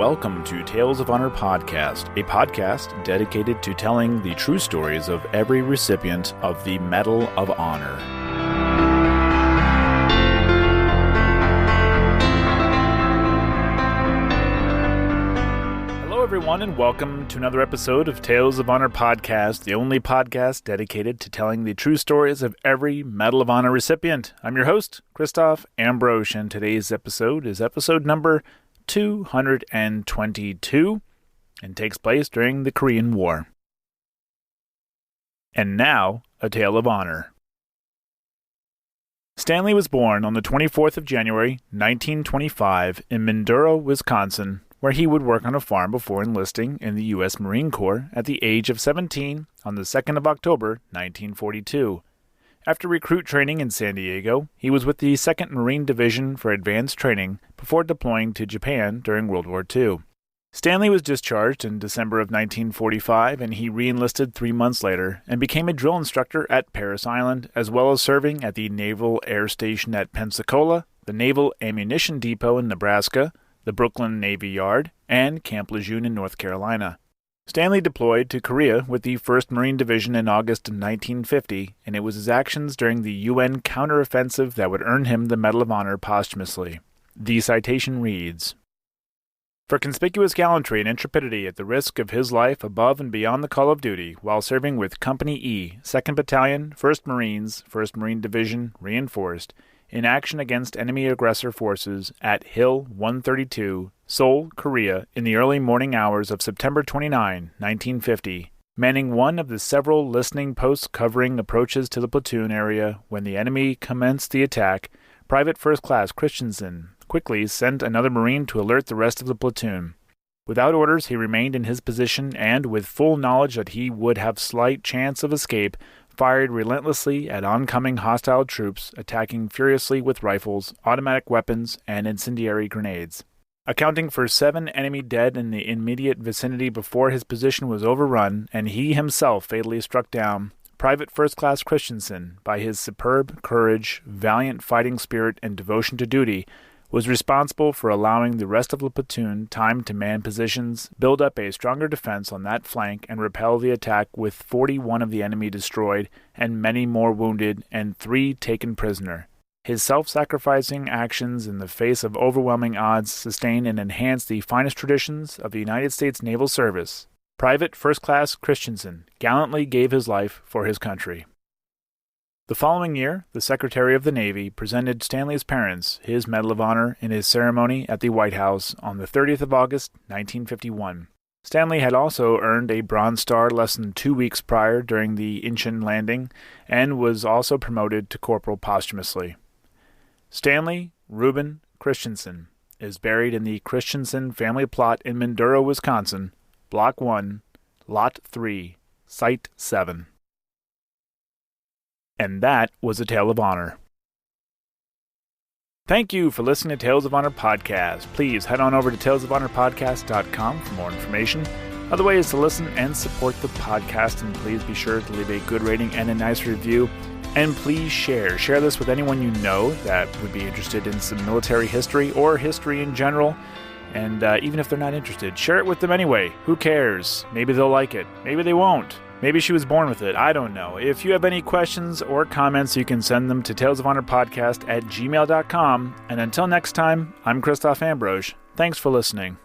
welcome to Tales of Honor Podcast, a podcast dedicated to telling the true stories of every recipient of the Medal of Honor. Hello everyone and welcome to another episode of Tales of Honor Podcast, the only podcast dedicated to telling the true stories of every Medal of Honor recipient. I'm your host, Christoph Ambrosch, and today's episode is episode number 222 and takes place during the Korean War. And now, a tale of honor. Stanley was born on the 24th of January, 1925 in Mindoro, Wisconsin, where he would work on a farm before enlisting in the U.S. Marine Corps at the age of 17 on the 2nd of October, 1942. After recruit training in San Diego, he was with the 2nd Marine Division for Advanced Training before deploying to Japan during World War II. Stanley was discharged in December of 1945, and he re-enlisted 3 months later and became a drill instructor at Parris Island, as well as serving at the Naval Air Station at Pensacola, the Naval Ammunition Depot in Nebraska, the Brooklyn Navy Yard, and Camp Lejeune in North Carolina. Stanley deployed to Korea with the 1st Marine Division in August of 1950, and it was his actions during the UN counteroffensive that would earn him the Medal of Honor posthumously. The citation reads, "For conspicuous gallantry and intrepidity at the risk of his life above and beyond the call of duty, while serving with Company E, 2nd Battalion, 1st Marines, 1st Marine Division, reinforced, in action against enemy aggressor forces at Hill 132, Seoul, Korea, in the early morning hours of September 29, 1950, manning one of the several listening posts covering approaches to the platoon area when the enemy commenced the attack, Private First Class Christianson quickly sent another Marine to alert the rest of the platoon. Without orders, he remained in his position and, with full knowledge that he would have slight chance of escape, fired relentlessly at oncoming hostile troops, attacking furiously with rifles, automatic weapons, and incendiary grenades. Accounting for 7 enemy dead in the immediate vicinity before his position was overrun and he himself fatally struck down, Private First Class Christianson, by his superb courage, valiant fighting spirit, and devotion to duty, was responsible for allowing the rest of the platoon time to man positions, build up a stronger defense on that flank, and repel the attack with 41 of the enemy destroyed and many more wounded and 3 taken prisoner. His self-sacrificing actions in the face of overwhelming odds sustain and enhance the finest traditions of the United States Naval Service. Private First Class Christianson gallantly gave his life for his country." The following year, the Secretary of the Navy presented Stanley's parents his Medal of Honor in his ceremony at the White House on the 30th of August, 1951. Stanley had also earned a Bronze Star less than 2 weeks prior during the Incheon landing and was also promoted to corporal posthumously. Stanley Reuben Christianson is buried in the Christianson family plot in Mindoro, Wisconsin, Block 1, Lot 3, Site 7. And that was a Tale of Honor. Thank you for listening to Tales of Honor Podcast. Please head on over to talesofhonorpodcast.com for more information. Other ways to listen and support the podcast, and please be sure to leave a good rating and a nice review. And please share this with anyone you know that would be interested in some military history or history in general. And even if they're not interested, share it with them anyway. Who cares? Maybe they'll like it. Maybe they won't. Maybe she was born with it. I don't know. If you have any questions or comments, you can send them to talesofhonorpodcast@gmail.com. And until next time, I'm Christoph Ambrosch. Thanks for listening.